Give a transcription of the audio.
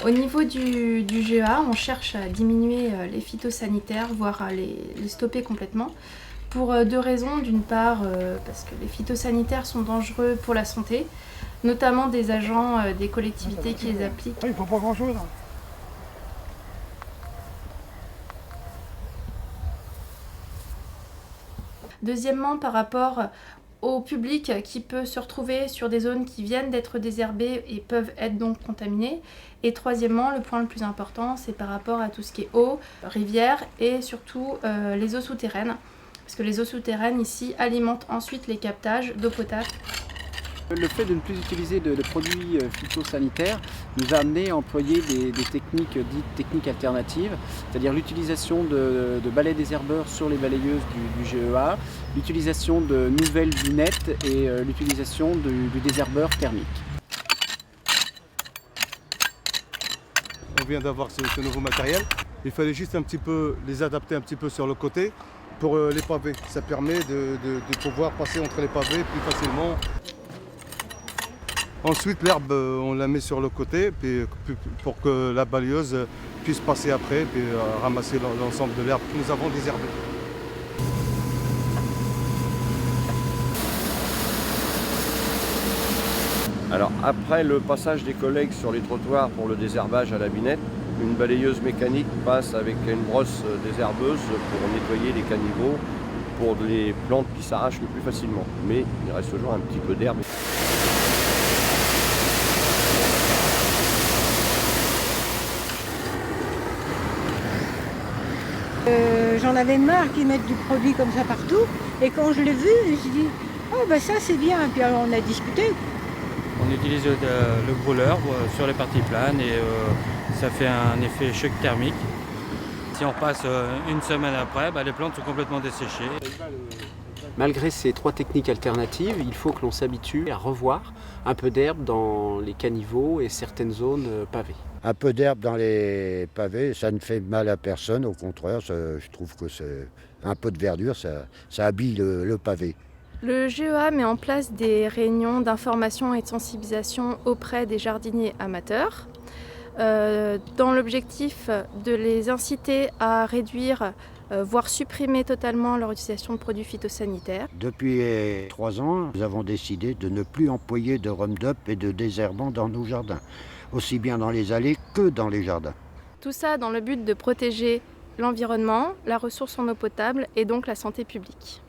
Au niveau du GEA, on cherche à diminuer les phytosanitaires, voire à les stopper complètement, pour deux raisons. D'une part, parce que les phytosanitaires sont dangereux pour la santé, notamment des agents des collectivités qui les appliquent. Il ne faut pas grand-chose. Deuxièmement, par rapport au public qui peut se retrouver sur des zones qui viennent d'être désherbées et peuvent être donc contaminées. Et troisièmement, le point le plus important, c'est par rapport à tout ce qui est eau, rivière et surtout les eaux souterraines. Parce que les eaux souterraines ici alimentent ensuite les captages d'eau potable. Le fait de ne plus utiliser de produits phytosanitaires nous a amené à employer des techniques dites techniques alternatives, c'est-à-dire l'utilisation de balais désherbeurs sur les balayeuses du GEA, l'utilisation de nouvelles lunettes et l'utilisation du désherbeur thermique. On vient d'avoir ce nouveau matériel. Il fallait juste un petit peu les adapter un petit peu sur le côté pour les pavés. Ça permet de pouvoir passer entre les pavés plus facilement. Ensuite, l'herbe, on la met sur le côté pour que la balayeuse puisse passer après et ramasser l'ensemble de l'herbe que nous avons désherbée. Alors après le passage des collègues sur les trottoirs pour le désherbage à la binette, une balayeuse mécanique passe avec une brosse désherbeuse pour nettoyer les caniveaux pour les plantes qui s'arrachent le plus facilement. Mais il reste toujours un petit peu d'herbe. J'en avais marre qu'ils mettent du produit comme ça partout. Et quand je l'ai vu, je me suis dit, oh ben ça c'est bien. Puis alors, on a discuté. On utilise le brûleur sur les parties planes et ça fait un effet choc thermique. Si on repasse une semaine après, les plantes sont complètement desséchées. Malgré ces trois techniques alternatives, il faut que l'on s'habitue à revoir un peu d'herbe dans les caniveaux et certaines zones pavées. Un peu d'herbe dans les pavés, ça ne fait mal à personne, au contraire, je trouve que c'est un peu de verdure, ça habille le pavé. Le GEA met en place des réunions d'information et de sensibilisation auprès des jardiniers amateurs, dans l'objectif de les inciter à réduire, voire supprimer totalement leur utilisation de produits phytosanitaires. Depuis 3 ans, nous avons décidé de ne plus employer de Roundup et de désherbant dans nos jardins, aussi bien dans les allées que dans les jardins. Tout ça dans le but de protéger l'environnement, la ressource en eau potable et donc la santé publique.